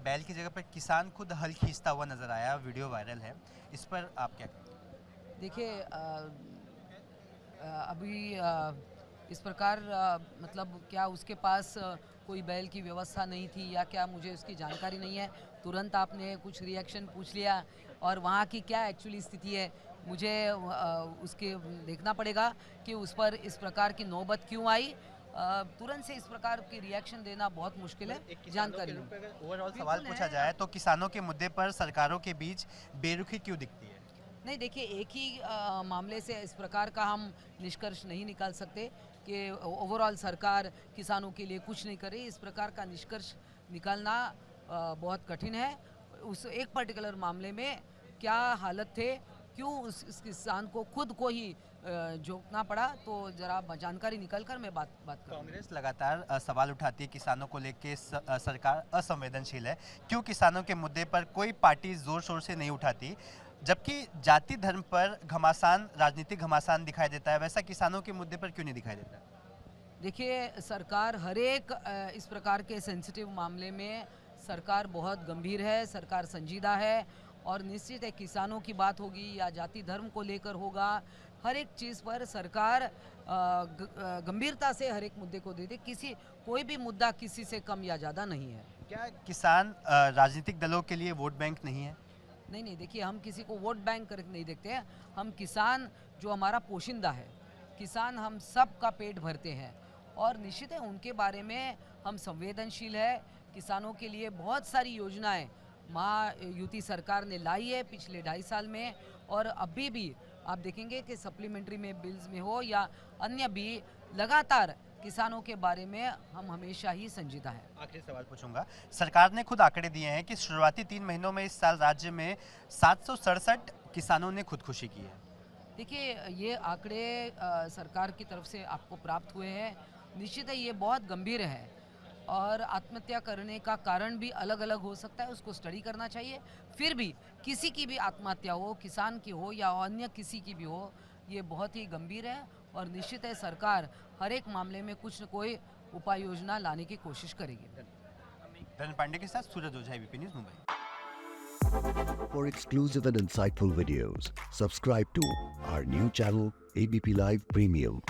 बैल की जगह पर किसान खुद हल खींचता हुआ नजर आया, वीडियो वायरल है, इस पर आप क्या कहेंगे? देखिए अभी इस प्रकार मतलब क्या उसके पास कोई बैल की व्यवस्था नहीं थी या क्या, मुझे उसकी जानकारी नहीं है। तुरंत आपने कुछ रिएक्शन पूछ लिया और वहाँ की क्या एक्चुअली स्थिति है मुझे उसके देखना पड़ेगा कि उस पर इस प्रकार की नौबत क्यों आई। तुरंत से इस प्रकार की रिएक्शन देना बहुत मुश्किल है, मतलब एक किसानों के जानकारी रूप नहीं। में अगर ओवरऑल सवाल बिल्कुल पूछा है। जाए तो किसानों के मुद्दे पर सरकारों के बीच बेरुखी क्यों दिखती है? नहीं देखिए, एक ही मामले से इस प्रकार का हम निष्कर्ष नहीं निकाल सकते कि ओवरऑल सरकार किसानों के लिए कुछ नहीं कर रही। इस प्रकार का निष्कर्ष निकालना बहुत कठिन है। उस एक पर्टिकुलर मामले में क्या हालत थे, क्यों उस किसान को खुद को ही झोंकना पड़ा, तो ज़रा जानकारी निकल कर मैं बात करूँगा। कांग्रेस लगातार सवाल उठाती है किसानों को लेकर, सरकार असंवेदनशील है। क्यों किसानों के मुद्दे पर कोई पार्टी जोर शोर से नहीं उठाती, जबकि जाति धर्म पर घमासान, राजनीतिक घमासान दिखाई देता है, वैसा किसानों के मुद्दे पर क्यों नहीं दिखाई देता? देखिए, सरकार हर एक इस प्रकार के सेंसिटिव मामले में सरकार बहुत गंभीर है, सरकार संजीदा है। और निश्चित है, किसानों की बात होगी या जाति धर्म को लेकर होगा, हर एक चीज़ पर सरकार गंभीरता से हर एक मुद्दे को देती है। कोई भी मुद्दा किसी से कम या ज़्यादा नहीं है। क्या किसान राजनीतिक दलों के लिए वोट बैंक नहीं है? नहीं नहीं, देखिए, हम किसी को वोट बैंक कर नहीं देखते हैं। हम किसान जो हमारा पोशिंदा है, किसान हम सब का पेट भरते हैं और निश्चित है उनके बारे में हम संवेदनशील है। किसानों के लिए बहुत सारी योजनाएं युति सरकार ने लाई है पिछले 2.5 साल में, और अभी भी आप देखेंगे कि सप्लीमेंट्री में बिल्स में हो या अन्य भी, लगातार किसानों के बारे में हम हमेशा ही संजीदा हैं। आखिरी सवाल पूछूंगा। सरकार ने खुद आंकड़े दिए हैं कि शुरुआती 3 महीनों में इस साल राज्य में 767 किसानों ने खुदकुशी की है। देखिए, ये आंकड़े सरकार की तरफ से आपको प्राप्त हुए हैं। निश्चित है ये बहुत गंभीर है और आत्महत्या करने का कारण भी अलग अलग हो सकता है, उसको स्टडी करना चाहिए। फिर भी किसी की भी आत्महत्या हो, किसान की हो या अन्य किसी की भी हो, ये बहुत ही गंभीर है और निश्चित है सरकार हर एक मामले में कुछ न कोई उपाय योजना लाने की कोशिश करेगी। धन पांडे के साथ Suraj Ojha, ABP news, Mumbai. For exclusive and insightful videos, subscribe to our new channel ABP Live Premium.